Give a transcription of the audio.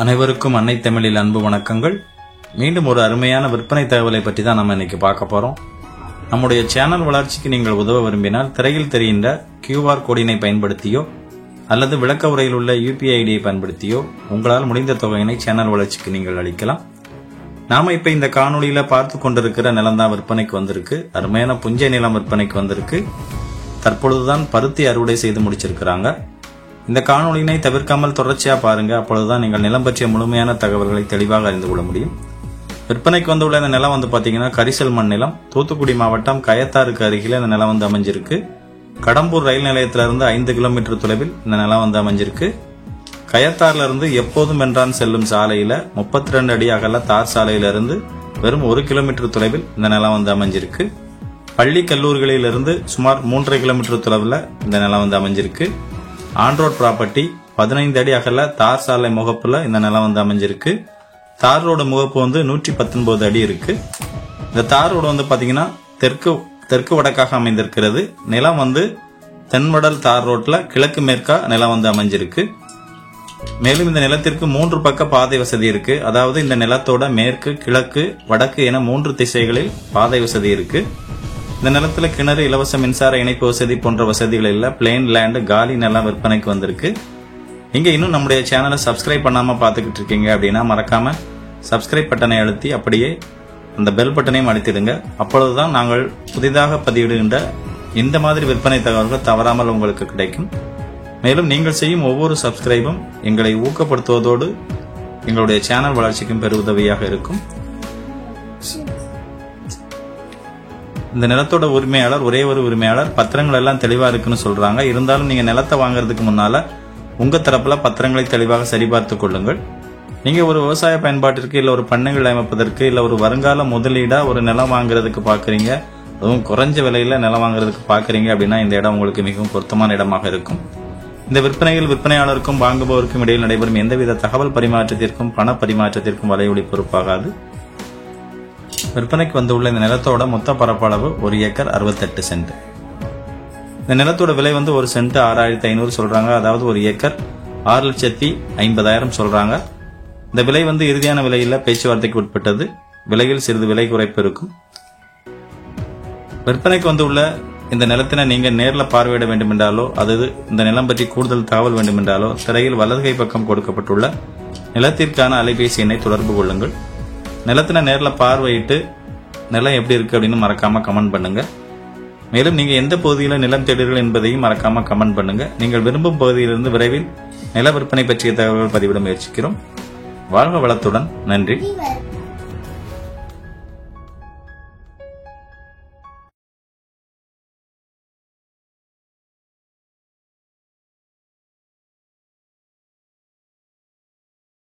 அனைவருக்கும் அன்னை தமிழில் அன்பு வணக்கங்கள். மீண்டும் ஒரு அருமையான விற்பனை தகவலை பற்றி தான் நம்ம இன்னைக்கு பார்க்க போறோம். நம்முடைய சேனல் வளர்ச்சிக்கு நீங்கள் உதவ விரும்பினால் திரையில் தெரிகின்ற QR கோடினை பயன்படுத்தியோ அல்லது விளக்க உரையில் உள்ள UPI ஐடியை பயன்படுத்தியோ உங்களால் முடிந்த தொகையினை சேனல் வளர்ச்சிக்கு நீங்கள் அளிக்கலாம். நாம இப்ப இந்த காணொலியில பார்த்து கொண்டிருக்கிற நிலம் தான் விற்பனைக்கு வந்திருக்கு. அருமையான புஞ்சை நிலம் விற்பனைக்கு வந்திருக்கு. தற்பொழுதுதான் பருத்தி அறுவடை செய்து முடிச்சிருக்கிறாங்க. இந்த காணொலியினை தவிர்க்காமல் தொடர்ச்சியா பாருங்க. அப்பொழுதுதான் நீங்கள் நிலம் பற்றிய முழுமையான தகவல்களை தெளிவாக அறிந்து கொள்ள முடியும். விற்பனைக்கு வந்துள்ள இந்த நிலம் பாத்தீங்கன்னா கரிசல் மண் நிலம். தூத்துக்குடி மாவட்டம் கயத்தாருக்கு அருகில் இந்த நிலம் அமைஞ்சிருக்கு. கடம்பூர் ரயில் நிலையத்திலிருந்து 5 கிலோமீட்டர் தொலைவில் இந்த நிலம் அமைஞ்சிருக்கு. கயத்தாறுல இருந்து எப்போதும் வென்றான் செல்லும் சாலையில 32 அடி அகல தார் சாலையிலிருந்து வெறும் 1 கிலோமீட்டர் தொலைவில் இந்த நிலம் அமைஞ்சிருக்கு. பள்ளி கல்லூரிகளிலிருந்து சுமார் 3.5 கிலோமீட்டர் தொலைவில் இந்த நிலம் அமைஞ்சிருக்கு. ஆன்ரோட் ப்ராப்பர்ட்டி 15 அடி அகல தார் சாலை முகப்புல இந்த நிலம் அமைஞ்சிருக்கு. தார் ரோடு முகப்பு 119 அடி இருக்கு. இந்த தார் ரோடு பாத்தீங்கன்னா தெற்கு வடக்காக அமைந்திருக்கிறது. நிலம் தென்வடல் தார் ரோட்ல கிழக்கு மேற்கா நிலம் அமைஞ்சிருக்கு. மேலும் இந்த நிலத்திற்கு 3 பக்க பாதை வசதி இருக்கு. அதாவது இந்த நிலத்தோட மேற்கு, கிழக்கு, வடக்கு என 3 திசைகளில் பாதை வசதி இருக்கு. இந்த நிலத்துல கிணறு, இலவச மின்சார இணைப்பு வசதி போன்ற வசதிகள் இல்ல. பிளேன் லேண்ட், காலி நிலம் விற்பனைக்கு வந்திருக்கு. நீங்க இன்னும் நம்முடைய சேனலை சப்ஸ்கிரைப் பண்ணாம பாத்துக்கிட்டு இருக்கீங்க அப்படின்னா மறக்காம சப்ஸ்கிரைப் பட்டனை அழுத்தி அப்படியே அந்த பெல் பட்டனையும் அழுத்திடுங்க. அப்பொழுதுதான் நாங்கள் புதிதாக பதிவிடுகின்ற இந்த மாதிரி விற்பனை தகவல்கள் தவறாமல் உங்களுக்கு கிடைக்கும். மேலும் நீங்கள் செய்யும் ஒவ்வொரு சப்ஸ்கிரைபும் எங்களை ஊக்கப்படுத்துவதோடு எங்களுடைய சேனல் வளர்ச்சிக்கும் பெருவுதவியாக இருக்கும். இந்த நிலத்தோட உரிமையாளர் ஒரே ஒரு உரிமையாளர். பத்திரங்கள் எல்லாம் தெளிவா இருக்குன்னு சொல்றாங்க. இருந்தாலும் நீங்க நிலத்தை வாங்குறதுக்கு முன்னால உங்க தரப்புல பத்திரங்களை தெளிவாக சரிபார்த்து கொள்ளுங்கள். நீங்க ஒரு விவசாய பயன்பாட்டிற்கு இல்ல ஒரு பண்ணைகள் அமைப்பதற்கு இல்ல ஒரு வருங்கால முதலீடா ஒரு நிலம் வாங்குறதுக்கு பாக்குறீங்க, அதுவும் குறைஞ்ச விலையில நிலம் வாங்குறதுக்கு பாக்குறீங்க அப்படின்னா இந்த இடம் உங்களுக்கு மிகவும் பொருத்தமான இடமாக இருக்கும். இந்த விற்பனையில் விற்பனையாளருக்கும் வாங்குபவருக்கும் இடையில் நடைபெறும் எந்தவித தகவல் பரிமாற்றத்திற்கும் பண பரிமாற்றத்திற்கும் வலையொலி பொறுப்பாகாது. விற்பனைக்கு வந்துள்ள இந்த நிலத்தோட மொத்த பரப்பளவு 1 ஏக்கர் 68 சென்ட். இந்த நிலத்தோட விலை 1 சென்ட் 6500 சொல்றாங்க. அதாவது 1 ஏக்கர் 6,50,000 சொல்றாங்க. இந்த விலை இறுதியான விலையில பேச்சுவார்த்தைக்கு உட்பட்டது. விலையில் சிறிது விலை குறைப்பு இருக்கும். விற்பனைக்கு வந்துள்ள இந்த நிலத்தினை நீங்க நேர்ல பார்வையிட வேண்டும் என்றாலோ அல்லது இந்த நிலம் பற்றி கூடுதல் தகவல் வேண்டும் என்றாலோ திரையில் வலதுகை பக்கம் கொடுக்கப்பட்டுள்ள நிலத்திற்கான அலைபேசி எண்ணை தொடர்பு கொள்ளுங்கள். நிலத்தினை நேர்ல பார்வையிட்டு நிலம் எப்படி இருக்கு அப்படின்னு மறக்காம கமெண்ட் பண்ணுங்க. மேலும் நீங்க எந்த பகுதியில நிலம் தேடுங்கள் என்பதையும் மறக்காம கமெண்ட் பண்ணுங்க. நீங்கள் விரும்பும் பகுதியிலிருந்து விரைவில் நில விற்பனை பற்றிய தகவல்கள் பதிவிட முயற்சிக்கிறோம். வாழ்க வளத்துடன். நன்றி.